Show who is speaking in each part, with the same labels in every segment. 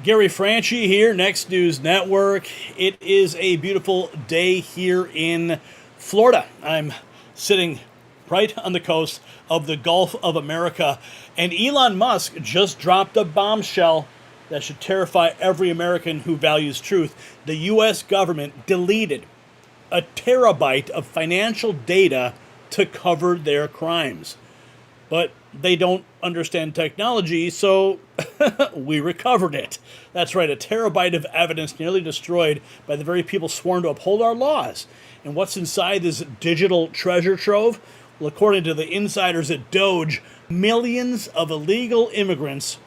Speaker 1: Gary Franchi here, Next News Network. It is a beautiful day here in Florida. I'm sitting right on the coast of the Gulf of America, and Elon Musk just dropped a bombshell that should terrify every American who values truth. The U.S. government deleted a terabyte of financial data to cover their crimes. But they don't understand technology, so we recovered it. That's right, a terabyte of evidence nearly destroyed by the very people sworn to uphold our laws. And what's inside this digital treasure trove? Well, according to the insiders at DOGE, millions of illegal immigrants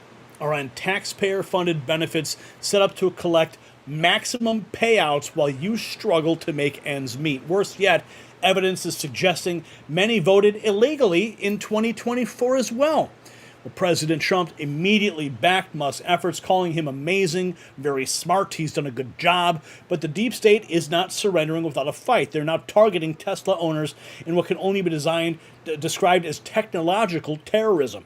Speaker 1: are on taxpayer-funded benefits set up to collect maximum payouts while you struggle to make ends meet. Worse yet, evidence is suggesting many voted illegally in 2024 as well. Well, President Trump immediately backed Musk's efforts, calling him amazing, very smart, he's done a good job, but the deep state is not surrendering without a fight. They're now targeting Tesla owners in what can only be described as technological terrorism.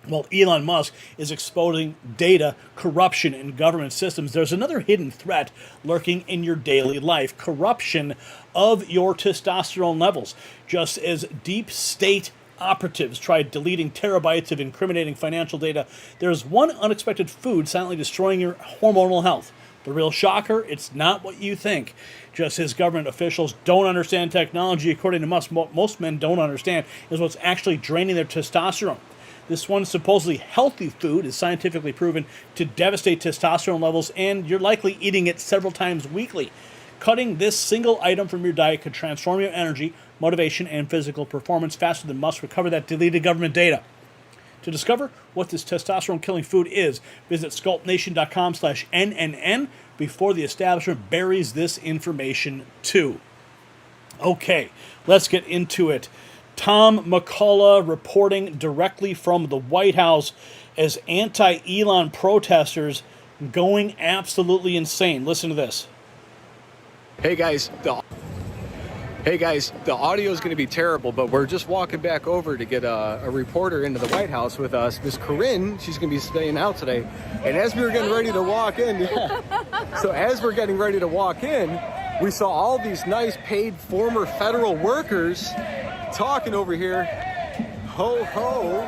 Speaker 1: While Elon Musk is exposing data corruption in government systems, there's another hidden threat lurking in your daily life: corruption of your testosterone levels. Just as deep state operatives tried deleting terabytes of incriminating financial data, there's one unexpected food silently destroying your hormonal health. The real shocker, it's not what you think. Just as government officials don't understand technology, according to Musk, most men don't understand is what's actually draining their testosterone. This one supposedly healthy food is scientifically proven to devastate testosterone levels, and you're likely eating it several times weekly. Cutting this single item from your diet could transform your energy, motivation, and physical performance faster than Musk recover that deleted government data. To discover what this testosterone-killing food is, visit sculptnation.com/NNN before the establishment buries this information too. Okay, let's get into it. Tom McCullough reporting directly from the White House as anti-Elon protesters going absolutely insane. Listen to this.
Speaker 2: Hey guys, the audio is going to be terrible, but we're just walking back over to get a reporter into the White House with us, Miss Corinne. She's going to be staying out today. And as we were getting ready to walk in, we saw all these nice paid former federal workers talking over here. Ho ho.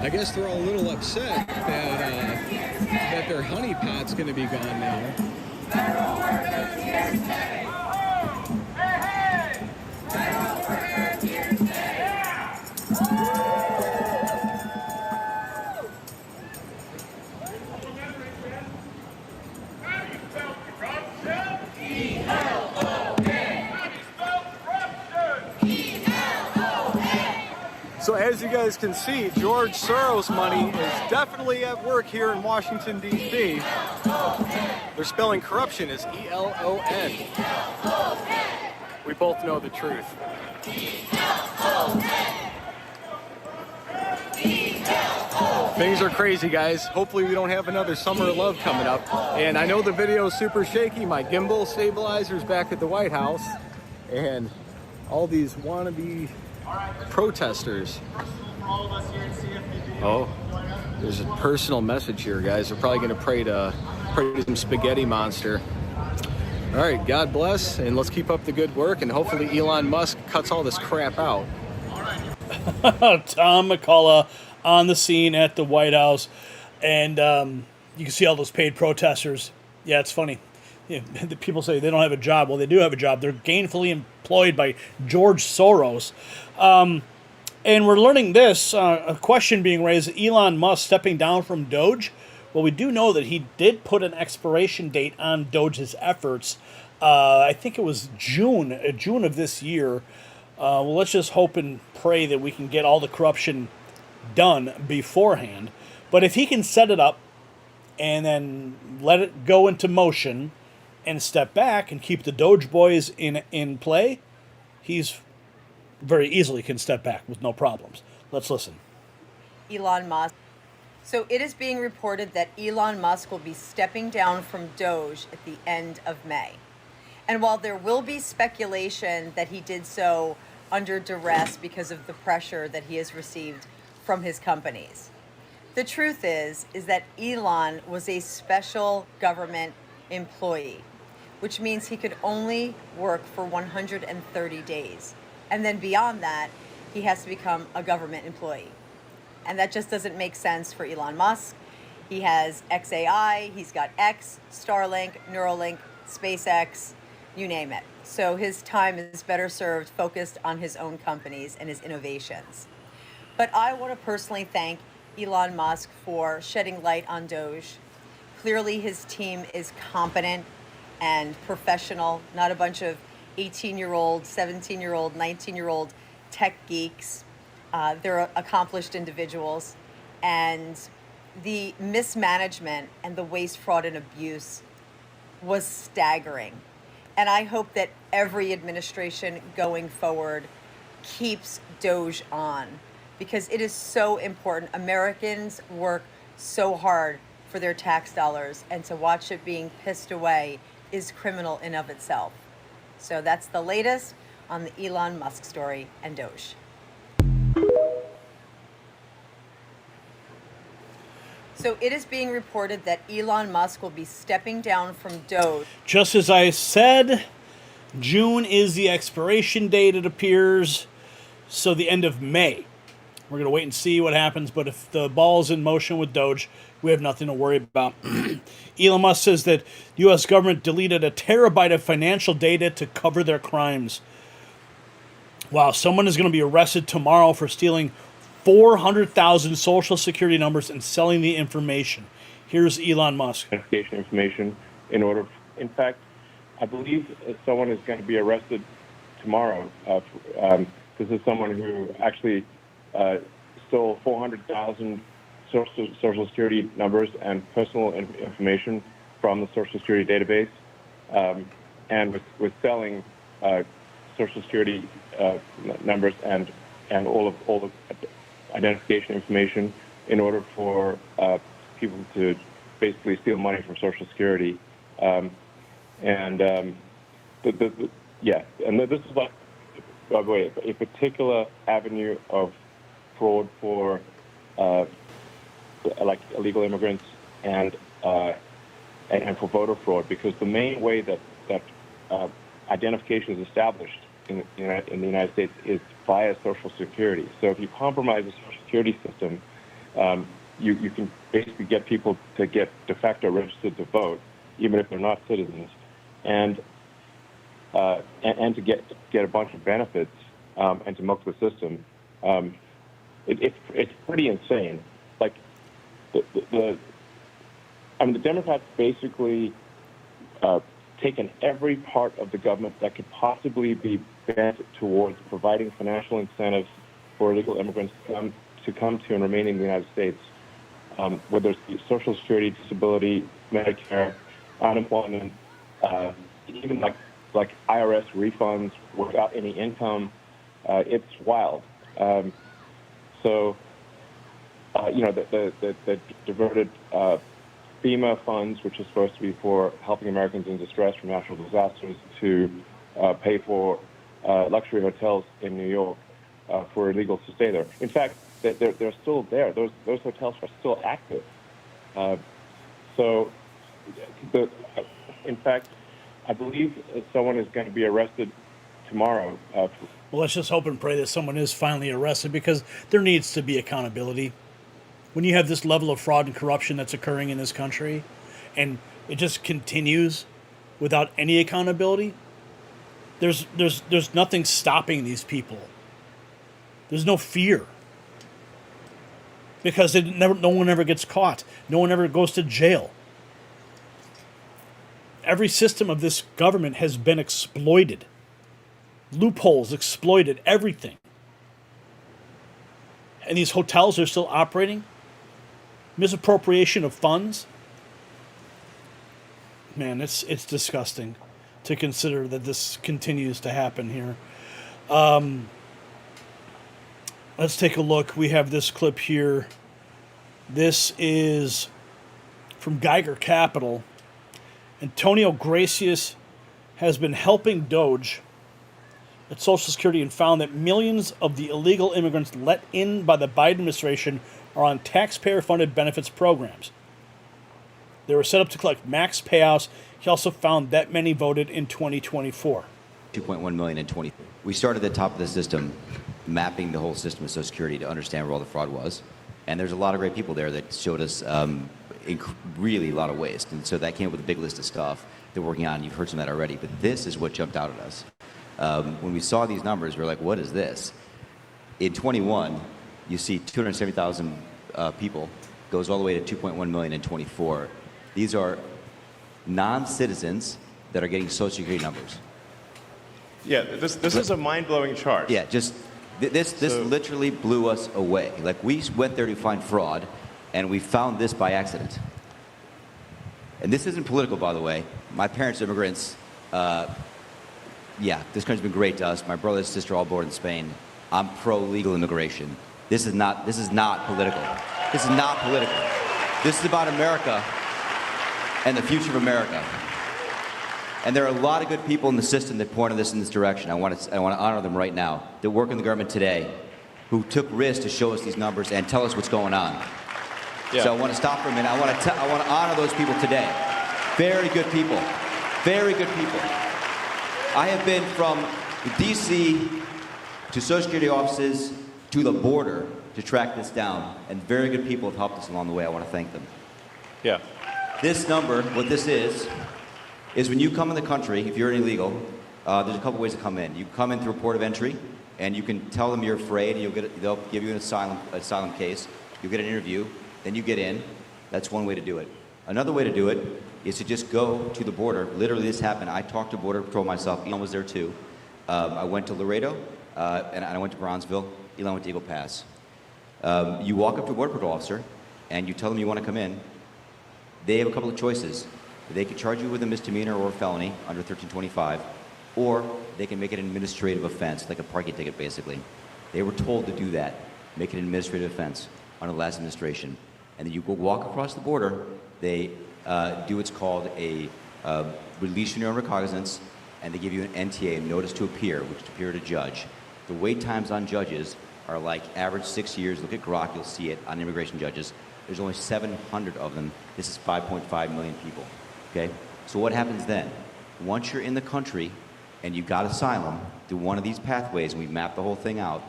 Speaker 2: I guess they're all a little upset that their honeypot's going to be gone now. Federal workers here to stay. Hey, hey! Federal workers here to stay. So as you guys can see, George Soros money is definitely at work here in Washington, D.C. They're spelling corruption as E-L-O-N. We both know the truth. Things are crazy, guys. Hopefully we don't have another summer of love coming up. And I know the video is super shaky. My gimbal stabilizer's back at the White House. And all these wannabe protesters. Oh, there's a personal message here, guys. They're probably going to pray to some spaghetti monster. All right, God bless, and let's keep up the good work, and hopefully Elon Musk cuts all this crap out.
Speaker 1: Tom McCullough on the scene at the White House, and you can see all those paid protesters. Yeah, it's funny. Yeah, the people say they don't have a job. Well, they do have a job. They're gainfully employed by George Soros. And we're learning this, a question being raised, Elon Musk stepping down from Doge. Well, we do know that he did put an expiration date on Doge's efforts. I think it was June of this year. Well, let's just hope and pray that we can get all the corruption done beforehand. But if he can set it up and then let it go into motion and step back and keep the Doge boys in play, he's very easily can step back with no problems. Let's listen.
Speaker 3: Elon Musk. So it is being reported that Elon Musk will be stepping down from Doge at the end of May. And while there will be speculation that he did so under duress because of the pressure that he has received from his companies, the truth is that Elon was a special government employee, which means he could only work for 130 days. And then beyond that, he has to become a government employee. And that just doesn't make sense for Elon Musk. He has XAI, he's got X, Starlink, Neuralink, SpaceX, you name it. So his time is better served focused on his own companies and his innovations. But I want to personally thank Elon Musk for shedding light on Doge. Clearly his team is competent and professional, not a bunch of 18-year-old, 17-year-old, 19-year-old tech geeks. They're accomplished individuals. And the mismanagement and the waste, fraud, and abuse was staggering. And I hope that every administration going forward keeps Doge on, because it is so important. Americans work so hard for their tax dollars, and to watch it being pissed away is criminal in of itself. So that's the latest on the Elon Musk story and Doge. So it is being reported that Elon Musk will be stepping down from Doge.
Speaker 1: Just as I said, June is the expiration date, it appears. So the end of May. We're going to wait and see what happens, but if the ball's in motion with Doge, we have nothing to worry about. Elon Musk says that the U.S. government deleted a terabyte of financial data to cover their crimes. Wow, someone is going to be arrested tomorrow for stealing 400,000 social security numbers and selling the information. Here's Elon Musk.
Speaker 4: Identification information in fact, I believe someone is going to be arrested tomorrow. This is someone who actually stole 400,000 social security numbers and personal information from the social security database, and was selling social security numbers and all the identification information in order for people to basically steal money from Social Security. And this is like, by the way, a particular avenue of fraud for like illegal immigrants and for voter fraud, because the main way that identification is established in the United States is via Social Security. So if you compromise the Social Security system, you can basically get people to get de facto registered to vote, even if they're not citizens, and to get a bunch of benefits and to milk the system. It's pretty insane. Like the Democrats basically taken every part of the government that could possibly be bent towards providing financial incentives for illegal immigrants to come to and remain in the United States, whether it's Social Security, disability, Medicare, unemployment, even like IRS refunds without any income. It's wild. The diverted FEMA funds, which is supposed to be for helping Americans in distress from natural disasters, to pay for luxury hotels in New York for illegals to stay there. In fact, they're still there. Those hotels are still active. In fact, I believe someone is going to be arrested tomorrow.
Speaker 1: Well, let's just hope and pray that someone is finally arrested, because there needs to be accountability. When you have this level of fraud and corruption that's occurring in this country, and it just continues without any accountability, there's nothing stopping these people. There's no fear, because no one ever gets caught. No one ever goes to jail. Every system of this government has been exploited. Loopholes exploited everything. And these hotels are still operating. Misappropriation of funds. Man, it's disgusting to consider that this continues to happen here. Let's take a look. We have this clip here. This is from Geiger Capital. Antonio Gracias has been helping DOGE at Social Security and found that millions of the illegal immigrants let in by the Biden administration are on taxpayer-funded benefits programs. They were set up to collect max payouts. He also found that many voted in 2024.
Speaker 5: 2.1 million in 20. We started at the top of the system, mapping the whole system of Social Security to understand where all the fraud was. And there's a lot of great people there that showed us really a lot of waste. And so that came up with a big list of stuff they're working on. You've heard some of that already. But this is what jumped out at us. When we saw these numbers, we were like, what is this? In 21, you see 270,000 people, goes all the way to 2.1 million in 24. These are non-citizens that are getting Social Security numbers.
Speaker 6: Yeah, this is a mind-blowing chart.
Speaker 5: Yeah, just this literally blew us away. Like, we went there to find fraud, and we found this by accident. And this isn't political, by the way. My parents are immigrants. Yeah, this country's been great to us. My brother and sister all born in Spain. I'm pro-legal immigration. This is not political. This is not political. This is about America and the future of America. And there are a lot of good people in the system that pointed us in this direction. I want to honor them right now, that work in the government today, who took risks to show us these numbers and tell us what's going on. Yeah. So I want to stop for a minute. I want to honor those people today. Very good people. Very good people. I have been from D.C. to Social Security offices to the border to track this down, and very good people have helped us along the way. I want to thank them.
Speaker 6: Yeah.
Speaker 5: This number, what this is when you come in the country, if you're an illegal, there's a couple ways to come in. You come in through a port of entry, and you can tell them you're afraid, and they'll give you an asylum case. You'll get an interview, then you get in. That's one way to do it. Another way to do it is to just go to the border. Literally, this happened. I talked to Border Patrol myself. Elon was there too. I went to Laredo, and I went to Bronzeville. Elon went to Eagle Pass. You walk up to a Border Patrol officer, and you tell them you want to come in. They have a couple of choices. They could charge you with a misdemeanor or a felony under 1325, or they can make it an administrative offense, like a parking ticket, basically. They were told to do that, make it an administrative offense under the last administration. And then you go walk across the border. They do what's called a release from your own recognizance, and they give you an NTA, notice to appear, which is to appear to judge. The wait times on judges are like average 6 years. Look at Grok, you'll see it on immigration judges. There's only 700 of them. This is 5.5 million people, okay? So what happens then? Once you're in the country and you got asylum through one of these pathways, and we've mapped the whole thing out,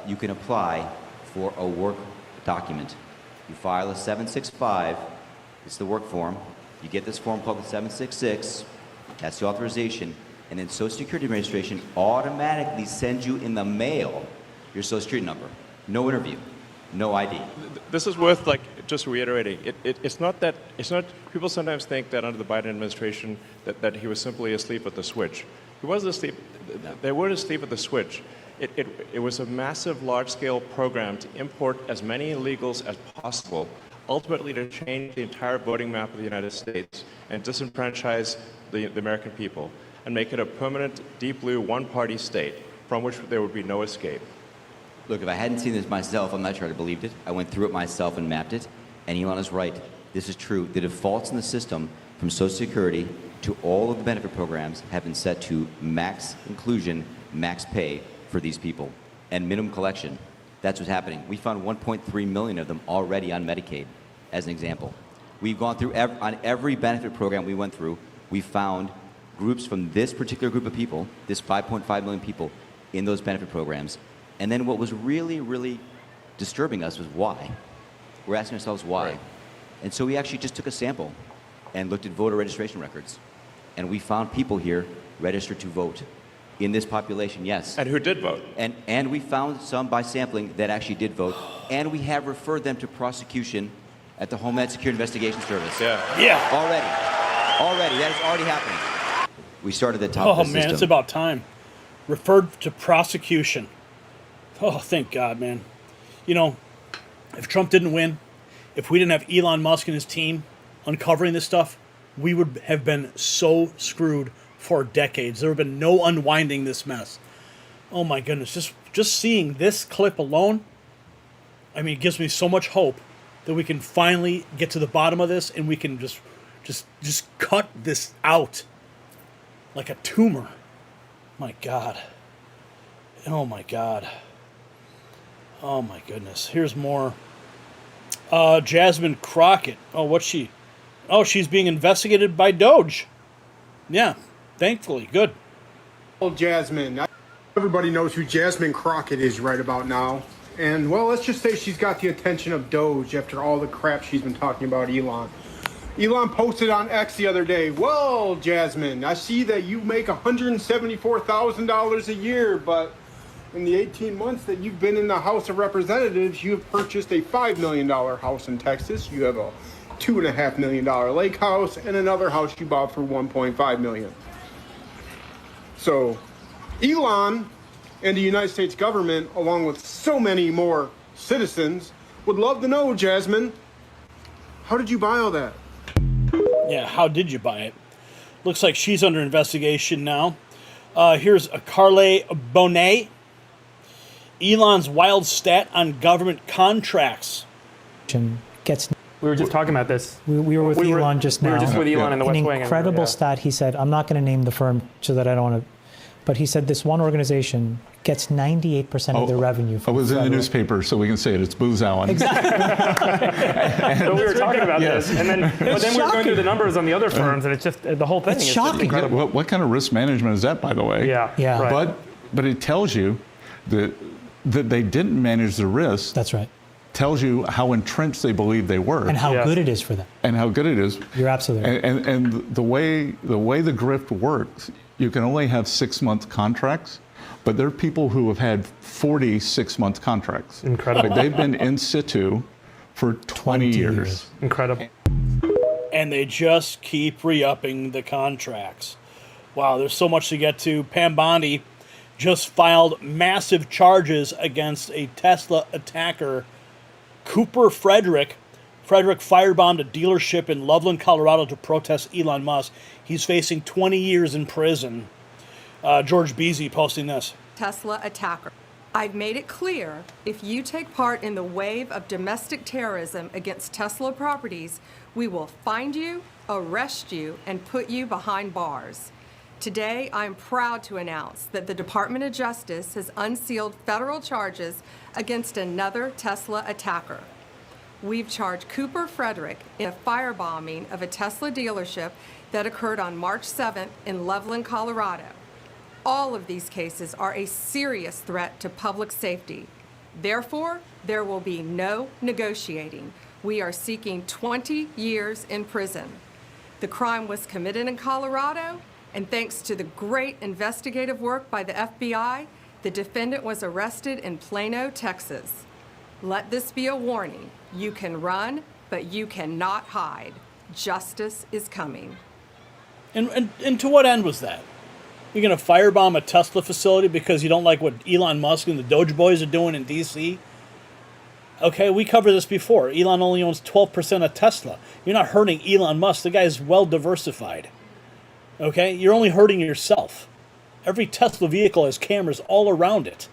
Speaker 5: you can apply for a work document. You file a 765, it's the work form. You get this form called the 766, that's the authorization, and then Social Security Administration automatically sends you in the mail your Social Security number. No interview, no ID.
Speaker 6: This is worth, like, just reiterating. It's not, people sometimes think that under the Biden administration that he was simply asleep at the switch. He wasn't asleep, they weren't asleep at the switch. It was a massive, large-scale program to import as many illegals as possible, ultimately to change the entire voting map of the United States and disenfranchise the American people and make it a permanent, deep blue, one-party state from which there would be no escape.
Speaker 5: Look, if I hadn't seen this myself, I'm not sure I'd have believed it. I went through it myself and mapped it, and Elon is right. This is true. The defaults in the system from Social Security to all of the benefit programs have been set to max inclusion, max pay for these people, and minimum collection. That's what's happening. We found 1.3 million of them already on Medicaid, as an example. We've gone through, on every benefit program we went through, we found groups from this particular group of people, this 5.5 million people, in those benefit programs. And then what was really, really disturbing us was why. We're asking ourselves why. Right. And so we actually just took a sample and looked at voter registration records. And we found people here registered to vote in this population, yes.
Speaker 6: And who did vote.
Speaker 5: And we found some by sampling that actually did vote. And we have referred them to prosecution at the Homeland Security Investigations Service.
Speaker 1: Yeah.
Speaker 5: Already. That is already happening. We started at the top of the system.
Speaker 1: Oh, man, it's about time. Referred to prosecution. Oh, thank God, man. You know, if Trump didn't win, if we didn't have Elon Musk and his team uncovering this stuff, we would have been so screwed for decades. There would have been no unwinding this mess. Oh, my goodness. Just seeing this clip alone, I mean, it gives me so much hope that we can finally get to the bottom of this and we can just cut this out. like a tumor. My God. Oh my God. Oh my goodness. Here's more. Jasmine Crockett. Oh, what's she? Oh, she's being investigated by DOGE. Yeah, thankfully. Good.
Speaker 7: Well, Jasmine. Everybody knows who Jasmine Crockett is right about now. And, well, let's just say she's got the attention of DOGE after all the crap she's been talking about Elon. Elon posted on X the other day, well, Jasmine, I see that you make $174,000 a year, but in the 18 months that you've been in the House of Representatives, you've purchased a $5 million house in Texas. You have a $2.5 million lake house and another house you bought for $1.5 million. So Elon and the United States government, along with so many more citizens, would love to know, Jasmine, how did you buy all that?
Speaker 1: Yeah, how did you buy it? Looks like she's under investigation now. Here's a Carly Bonet. Elon's wild stat on government contracts.
Speaker 8: We were just talking about this.
Speaker 9: We were with Elon just now.
Speaker 8: We were just with Elon in the West Wing.
Speaker 9: An incredible stat. He said, I'm not going to name the firm so that I don't want to, but he said this one organization gets 98% of their revenue.
Speaker 10: I was in the newspaper, so we can say it. It's Booz Allen.
Speaker 9: Exactly.
Speaker 8: So we were talking about this, and then we were going through the numbers on the other firms, and it's just the whole thing.
Speaker 9: It's
Speaker 8: is
Speaker 9: shocking.
Speaker 8: Just incredible.
Speaker 10: Yeah, what kind of risk management is that, by the way?
Speaker 9: Yeah.
Speaker 8: Right.
Speaker 10: But it tells you that they didn't manage the risk.
Speaker 9: That's right.
Speaker 10: Tells you how entrenched they believe they were.
Speaker 9: And how good it is for them.
Speaker 10: And how good it is.
Speaker 9: You're absolutely right.
Speaker 10: And the way the grift works, you can only have 6-month contracts, but there are people who have had 46-month contracts.
Speaker 8: Incredible.
Speaker 10: Like they've been in situ for 20 years.
Speaker 8: Incredible.
Speaker 1: And they just keep re-upping the contracts. Wow, there's so much to get to. Pam Bondi just filed massive charges against a Tesla attacker, Cooper Frederick. Frederick firebombed a dealership in Loveland, Colorado to protest Elon Musk. He's facing 20 years in prison. George Beasy posting this.
Speaker 11: Tesla attacker. I've made it clear, if you take part in the wave of domestic terrorism against Tesla properties, we will find you, arrest you, and put you behind bars. Today, I'm proud to announce that the Department of Justice has unsealed federal charges against another Tesla attacker. We've charged Cooper Frederick in a firebombing of a Tesla dealership that occurred on March 7th in Loveland, Colorado. All of these cases are a serious threat to public safety. Therefore, there will be no negotiating. We are seeking 20 years in prison. The crime was committed in Colorado, and thanks to the great investigative work by the FBI, the defendant was arrested in Plano, Texas. Let this be a warning. You can run, but you cannot hide. Justice is coming.
Speaker 1: And to what end was that? You're going to firebomb a Tesla facility because you don't like what Elon Musk and the Doge boys are doing in D.C.? Okay, we covered this before. Elon only owns 12% of Tesla. You're not hurting Elon Musk. The guy is well diversified. Okay, you're only hurting yourself. Every Tesla vehicle has cameras all around it.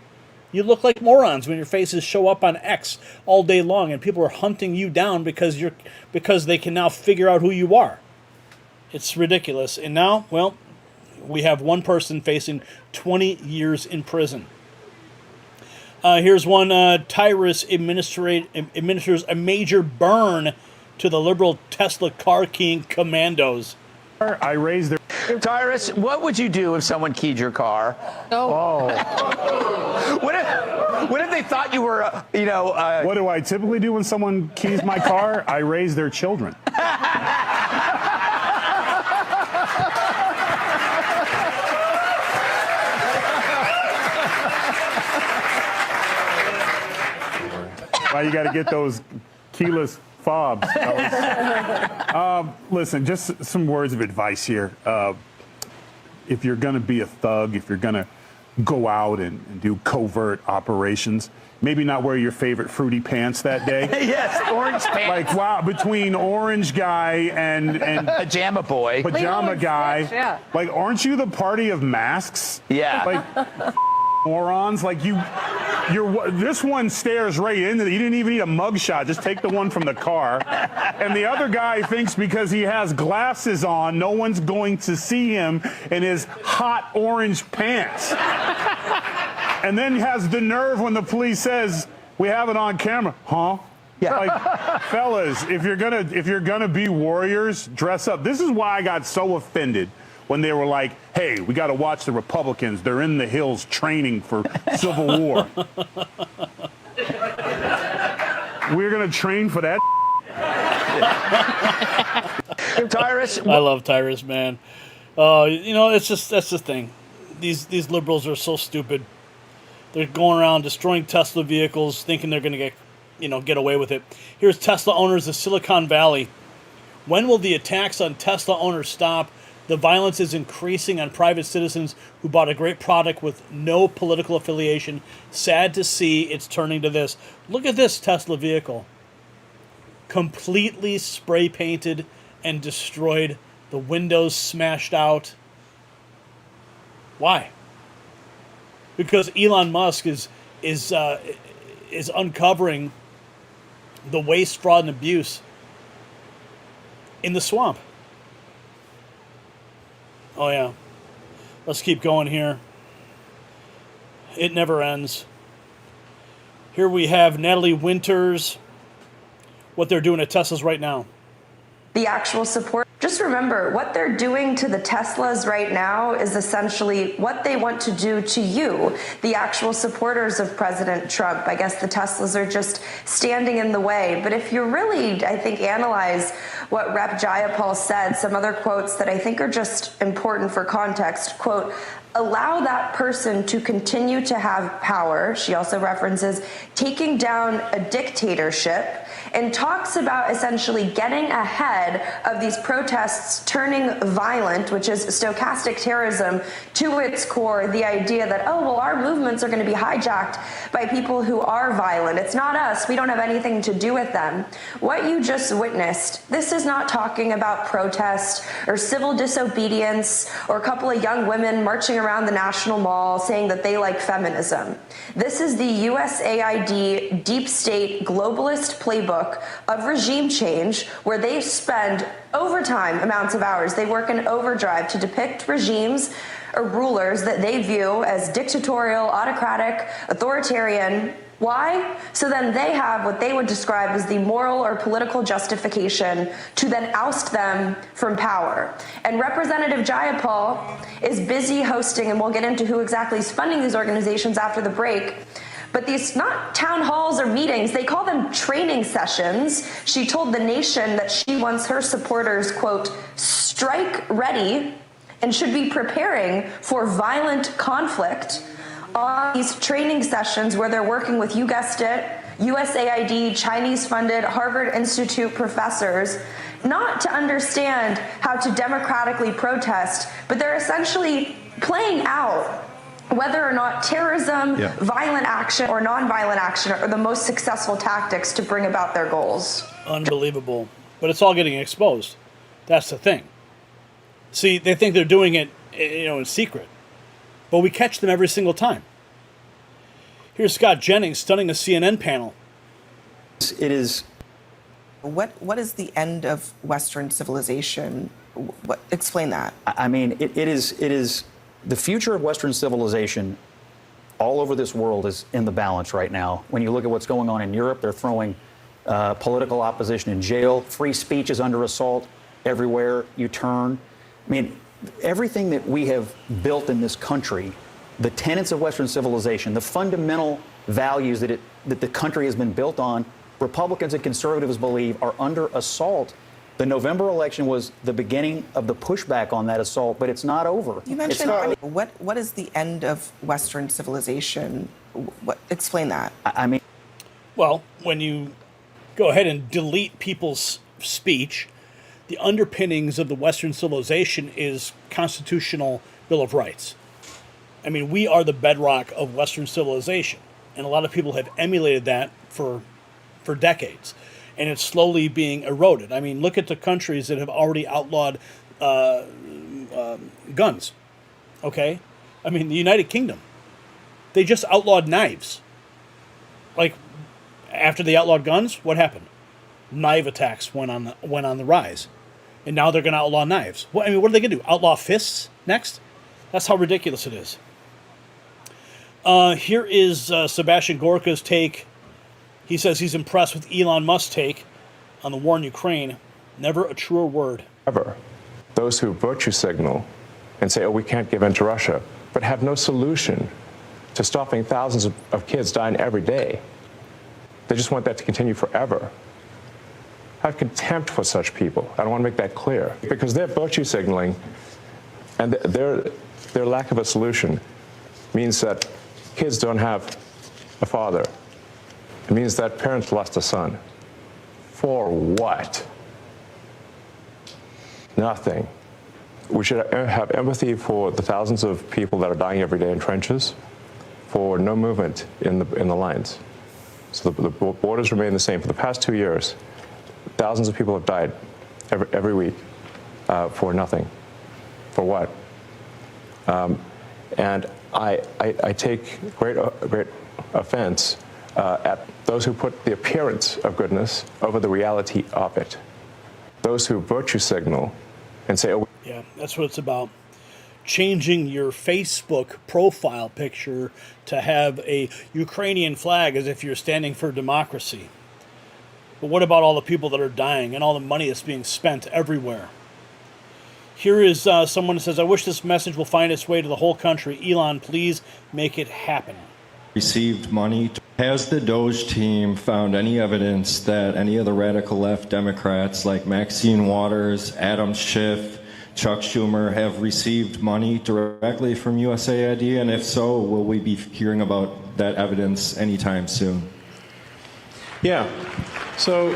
Speaker 1: You look like morons when your faces show up on X all day long and people are hunting you down because they can now figure out who you are. It's ridiculous. And now, well, we have one person facing 20 years in prison. Here's one. Tyrus administers a major burn to the liberal Tesla car keying commandos.
Speaker 12: I raised their...
Speaker 13: Tyrus, what would you do if someone keyed your car?
Speaker 12: Oh.
Speaker 13: What if they thought you were,
Speaker 12: What do I typically do when someone keys my car? I raise their children. Why you got to get those keyless fobs? Listen, just some words of advice here. If you're going to be a thug, if you're going to go out and do covert operations, maybe not wear your favorite fruity pants that day.
Speaker 13: Yes, orange pants.
Speaker 12: Like, wow, between orange guy and
Speaker 13: pajama boy.
Speaker 12: Pajama guy.
Speaker 11: Yeah.
Speaker 12: Like, aren't you the party of masks?
Speaker 13: Yeah.
Speaker 12: Like, morons. Like this one stares right into it. You didn't even need a mugshot. Just take the one from the car. And the other guy thinks because he has glasses on, no one's going to see him in his hot orange pants. And then has the nerve when the police says, "We have it on camera." Huh? Yeah. Like, fellas, if you're gonna be warriors, dress up. This is why I got so offended when they were like, "Hey, we got to watch the Republicans. They're in the hills training for Civil War." We're gonna train for that.
Speaker 13: Tyrus.
Speaker 1: I love Tyrus, man. That's the thing. These liberals are so stupid. They're going around destroying Tesla vehicles, thinking they're going to get away with it. Here's Tesla owners of Silicon Valley. When will the attacks on Tesla owners stop? The violence is increasing on private citizens who bought a great product with no political affiliation. Sad to see it's turning to this. Look at this Tesla vehicle. Completely spray painted and destroyed. The windows smashed out. Why? Because Elon Musk is uncovering the waste, fraud, and abuse in the swamp. Oh yeah. Let's keep going here. It never ends. Here we have Natalie Winters, what they're doing at Teslas right now.
Speaker 14: The actual support. Just remember, what they're doing to the Teslas right now is essentially what they want to do to you, the actual supporters of President Trump. I guess the Teslas are just standing in the way. But if you really, I think, analyze what Rep. Jayapal said, some other quotes that I think are just important for context, quote, "Allow that person to continue to have power." She also references taking down a dictatorship and talks about essentially getting ahead of these protests turning violent, which is stochastic terrorism to its core, the idea that, oh, well, our movements are going to be hijacked by people who are violent. It's not us. We don't have anything to do with them. What you just witnessed, this is not talking about protest or civil disobedience or a couple of young women marching around the National Mall saying that they like feminism. This is the USAID deep state globalist playbook of regime change, where they spend overtime amounts of hours. They work in overdrive to depict regimes or rulers that they view as dictatorial, autocratic, authoritarian. Why? So then they have what they would describe as the moral or political justification to then oust them from power. And Representative Jayapal is busy hosting, and we'll get into who exactly is funding these organizations after the break, but these not town halls or meetings, they call them training sessions. She told the nation that she wants her supporters, quote, strike ready and should be preparing for violent conflict on these training sessions where they're working with, you guessed it, USAID, Chinese-funded Harvard Institute professors, not to understand how to democratically protest, but they're essentially playing out whether or not terrorism, violent action, or nonviolent action are the most successful tactics to bring about their goals.
Speaker 1: Unbelievable. But it's all getting exposed. That's the thing. See, they think they're doing it, in secret. But we catch them every single time. Here's Scott Jennings stunning a CNN panel.
Speaker 15: It is. What is the end of Western civilization? Explain that.
Speaker 16: I mean, it is the future of Western civilization all over this world is in the balance right now. When you look at what's going on in Europe, they're throwing political opposition in jail. Free speech is under assault everywhere you turn. I mean, everything that we have built in this country, the tenets of Western civilization, the fundamental values that the country has been built on, Republicans and conservatives believe are under assault. The November election was the beginning of the pushback on that assault, but it's not over.
Speaker 15: You mentioned what is the end of Western civilization? Explain that.
Speaker 16: I mean,
Speaker 1: well, when you go ahead and delete people's speech, the underpinnings of the Western civilization is constitutional Bill of Rights. I mean, we are the bedrock of Western civilization, and a lot of people have emulated that for decades. And it's slowly being eroded. I mean, look at the countries that have already outlawed guns, okay? I mean, the United Kingdom. They just outlawed knives. Like, after they outlawed guns, what happened? Knife attacks went on the rise. And now they're going to outlaw knives. What are they going to do? Outlaw fists next? That's how ridiculous it is. Here is Sebastian Gorka's take. He says he's impressed with Elon Musk's take on the war in Ukraine. Never a truer word.
Speaker 6: Ever. Those who virtue signal and say, oh, we can't give in to Russia, but have no solution to stopping thousands of kids dying every day. They just want that to continue forever. I have contempt for such people. I don't want to make that clear. Because their virtue signaling and their lack of a solution means that kids don't have a father. It means that parents lost a son. For what? Nothing. We should have empathy for the thousands of people that are dying every day in trenches, for no movement in the lines. So the borders remain the same. For the past 2 years, thousands of people have died every week for nothing. For what? And I take great offense at those who put the appearance of goodness over the reality of it. Those who virtue signal and say, oh,
Speaker 1: yeah, that's what it's about. Changing your Facebook profile picture to have a Ukrainian flag as if you're standing for democracy. But what about all the people that are dying and all the money that's being spent everywhere? Here is someone who says, I wish this message will find its way to the whole country. Elon, please make it happen.
Speaker 17: Received money. Has the DOGE team found any evidence that any of the radical left Democrats like Maxine Waters, Adam Schiff, Chuck Schumer have received money directly from USAID? And if so, will we be hearing about that evidence anytime soon?
Speaker 6: Yeah. So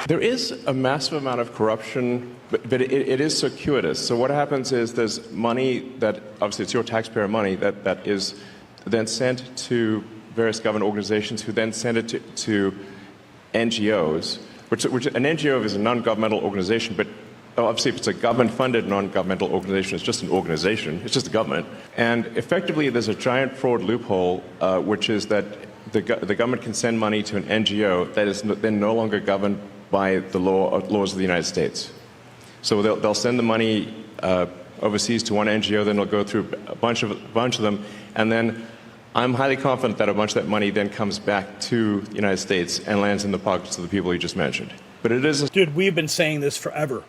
Speaker 6: there is a massive amount of corruption, but it is circuitous. So what happens is there's money that, obviously it's your taxpayer money, that is then sent to various government organizations who then send it to NGOs, which an NGO is a non-governmental organization, but obviously if it's a government-funded non-governmental organization, it's just an organization, it's just a government. And effectively there's a giant fraud loophole, which is that the government can send money to an NGO that is then no longer governed by the laws of the United States. So they'll send the money overseas to one NGO, then it'll go through a bunch of them, and then I'm highly confident that a bunch of that money then comes back to the United States and lands in the pockets of the people you just mentioned. But it is...
Speaker 1: Dude, we've been saying this forever.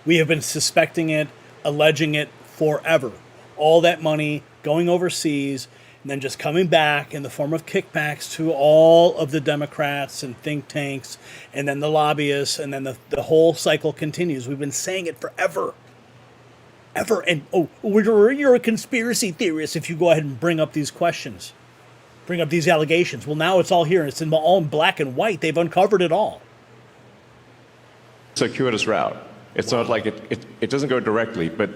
Speaker 1: We have been suspecting it, alleging it forever. All that money going overseas and then just coming back in the form of kickbacks to all of the Democrats and think tanks and then the lobbyists, and then the whole cycle continues. We've been saying it forever. Ever. And, you're a conspiracy theorist if you go ahead and bring up these questions, bring up these allegations. Well, now it's all here, and it's all in black and white. They've uncovered it all.
Speaker 6: Circuitous route. It's not like it doesn't go directly, but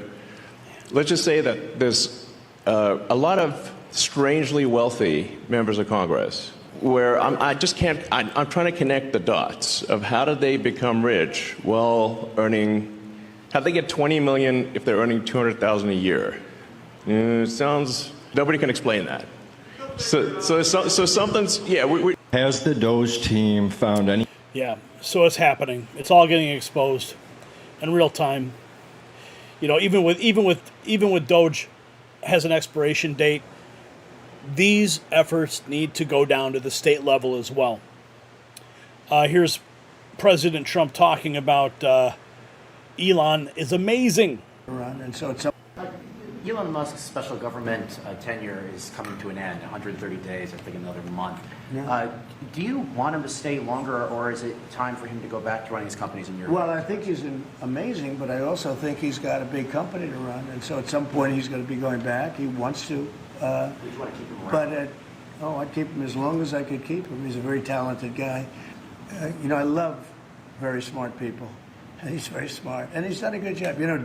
Speaker 6: let's just say that there's a lot of strangely wealthy members of Congress where I'm trying to connect the dots of how did they become rich while earning. How'd they get 20 million if they're earning 200,000 a year? It sounds, nobody can explain that. So something's, yeah.
Speaker 17: Has the DOGE team found any?
Speaker 1: Yeah, so it's happening. It's all getting exposed in real time. You know, even with DOGE has an expiration date, these efforts need to go down to the state level as well. Here's President Trump talking about Elon is amazing.
Speaker 18: And so it's Elon Musk's special government tenure is coming to an end, 130 days, I think another month.
Speaker 19: Yeah.
Speaker 18: Do you want him to stay longer, or is it time for him to go back to running his companies in Europe?
Speaker 19: Well, I think he's amazing, but I also think he's got a big company to run, and so at some point he's going to be going back. He wants to.
Speaker 18: Would you want to keep him around?
Speaker 19: But I'd keep him as long as I could keep him. He's a very talented guy. You know, I love very smart people. He's very smart, and he's done a good job. You know,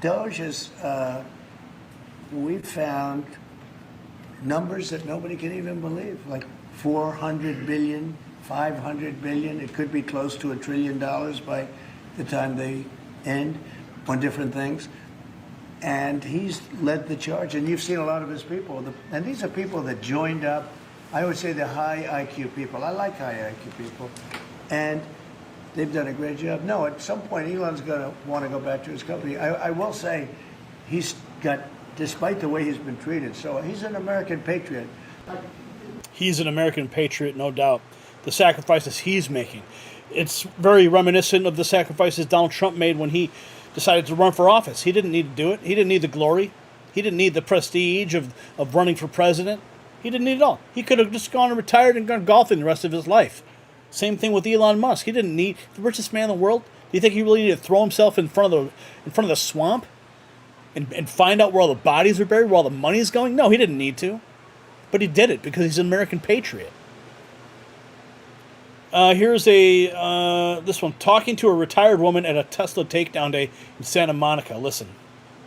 Speaker 19: DOGE is, we've found numbers that nobody can even believe, like 400 billion, 500 billion. It could be close to $1 trillion by the time they end on different things. And he's led the charge, and you've seen a lot of his people. And these are people that joined up. I would say they're high IQ people. I like high IQ people. And they've done a great job. No, at some point, Elon's going to want to go back to his company. I will say he's got, despite the way he's been treated, so he's an American patriot.
Speaker 1: He's an American patriot, no doubt. The sacrifices he's making. It's very reminiscent of the sacrifices Donald Trump made when he decided to run for office. He didn't need to do it. He didn't need the glory. He didn't need the prestige of running for president. He didn't need it all. He could have just gone and retired and gone golfing the rest of his life. Same thing with Elon Musk. He didn't need the richest man in the world. Do you think he really needed to throw himself in front of the swamp and find out where all the bodies are buried, where all the money is going? No, he didn't need to. But he did it because he's an American patriot. Here's this one. Talking to a retired woman at a Tesla takedown day in Santa Monica. Listen.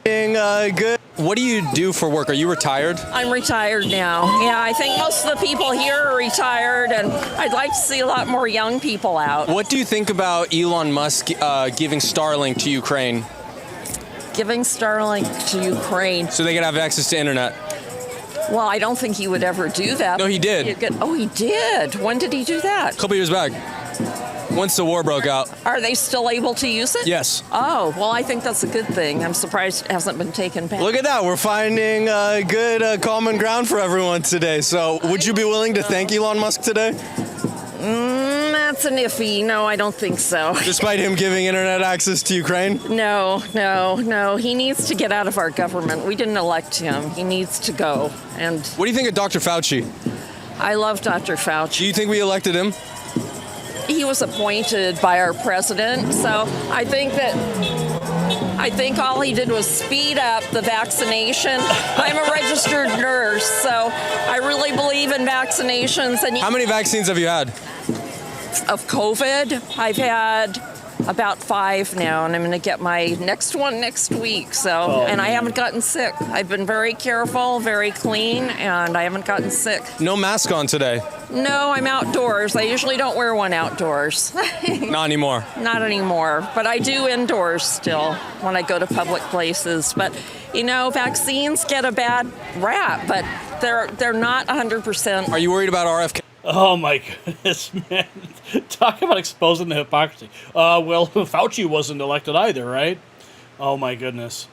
Speaker 2: Good. What do you do for work? Are you retired?
Speaker 20: I'm retired now. Yeah, I think most of the people here are retired, and I'd like to see a lot more young people out.
Speaker 2: What do you think about Elon Musk giving Starlink to Ukraine?
Speaker 20: Giving Starlink to Ukraine.
Speaker 2: So they can have access to internet.
Speaker 20: Well, I don't think he would ever do that.
Speaker 2: No, he did.
Speaker 20: Oh, he did? When did he do that?
Speaker 2: A couple years back. Once the war broke out.
Speaker 20: Are they still able to use it?
Speaker 2: Yes.
Speaker 20: Oh, well, I think that's a good thing. I'm surprised it hasn't been taken back.
Speaker 2: Look at that. We're finding good common ground for everyone today. So would you be willing to thank Elon Musk today?
Speaker 20: That's an iffy. No, I don't think so.
Speaker 2: Despite him giving internet access to Ukraine?
Speaker 20: No. He needs to get out of our government. We didn't elect him. He needs to go. And
Speaker 2: what do you think of Dr. Fauci?
Speaker 20: I love Dr. Fauci.
Speaker 2: Do you think we elected him?
Speaker 20: He was appointed by our president, so I think all he did was speed up the vaccination. I'm a registered nurse, so I really believe in vaccinations. And
Speaker 2: how many vaccines have you had?
Speaker 20: Of COVID, I've had about 5 now, and I'm going to get my next one next week. So, and I haven't gotten sick. I've been very careful, very clean, and I haven't gotten sick.
Speaker 2: No mask on today?
Speaker 20: No, I'm outdoors. I usually don't wear one outdoors.
Speaker 2: Not anymore?
Speaker 20: Not anymore, but I do indoors still when I go to public places. But, you know, vaccines get a bad rap, but they're not 100%.
Speaker 2: Are you worried about RFK?
Speaker 1: Oh my goodness, man. Talk about exposing the hypocrisy. Well, Fauci wasn't elected either, right? Oh my goodness.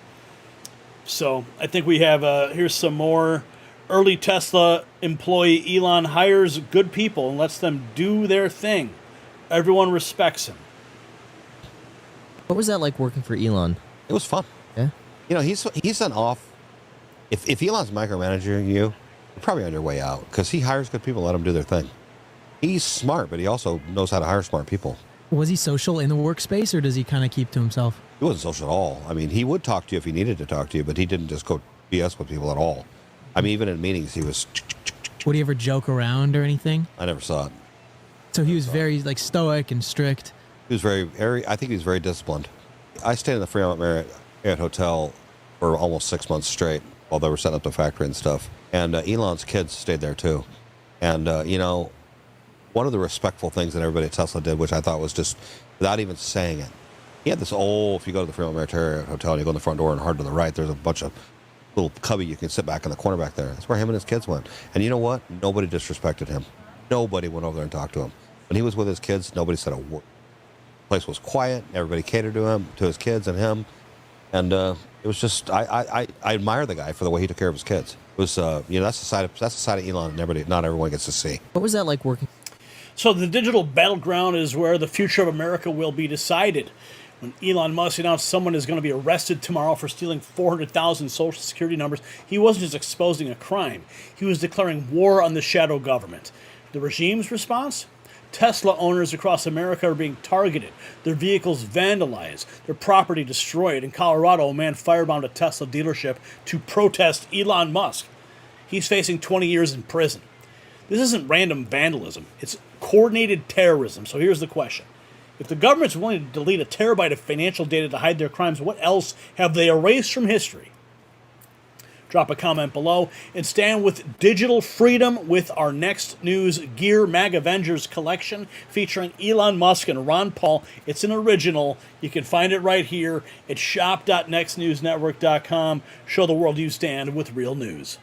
Speaker 1: So I think we have, here's some more. Early Tesla employee Elon hires good people and lets them do their thing. Everyone respects him.
Speaker 21: What was that like working for Elon?
Speaker 22: It was fun.
Speaker 21: Yeah.
Speaker 22: You know, he's an off. If Elon's micromanaging you, you're probably on your way out because he hires good people, let them do their thing. He's smart, but he also knows how to hire smart people.
Speaker 21: Was he social in the workspace, or does he kind of keep to himself?
Speaker 22: He wasn't social at all. I mean, he would talk to you if he needed to talk to you, but he didn't just go BS with people at all. I mean, even in meetings, he was...
Speaker 21: Would he ever joke around or anything?
Speaker 22: I never saw it.
Speaker 21: So he was very, like, stoic and strict?
Speaker 22: He was very, I think he was very disciplined. I stayed in the Fremont Marriott Hotel for almost 6 months straight while they were setting up the factory and stuff. And Elon's kids stayed there, too. And, you know, one of the respectful things that everybody at Tesla did, which I thought was just, without even saying it, he had this old, if you go to the Fremont Marriott Hotel and you go in the front door and hard to the right, there's a bunch of little cubby you can sit back in the corner back there. That's where him and his kids went. And you know what? Nobody disrespected him. Nobody went over there and talked to him. When he was with his kids, nobody said a word. The place was quiet. Everybody catered to him, to his kids and him. And it was just, I admire the guy for the way he took care of his kids. It was, you know, that's the side of Elon not everyone gets to see.
Speaker 21: What was that like working?
Speaker 1: So the digital battleground is where the future of America will be decided. When Elon Musk announced someone is going to be arrested tomorrow for stealing 400,000 Social Security numbers, he wasn't just exposing a crime. He was declaring war on the shadow government. The regime's response? Tesla owners across America are being targeted, their vehicles vandalized, their property destroyed. In Colorado, a man firebombed a Tesla dealership to protest Elon Musk. He's facing 20 years in prison. This isn't random vandalism. It's coordinated terrorism. So here's the question. If the government's willing to delete a terabyte of financial data to hide their crimes, what else have they erased from history? drop a comment below, and stand with digital freedom with our Next News Gear Mag Avengers collection featuring Elon Musk and Ron Paul. It's an original. You can find it right here at shop.nextnewsnetwork.com. Show the world you stand with real news.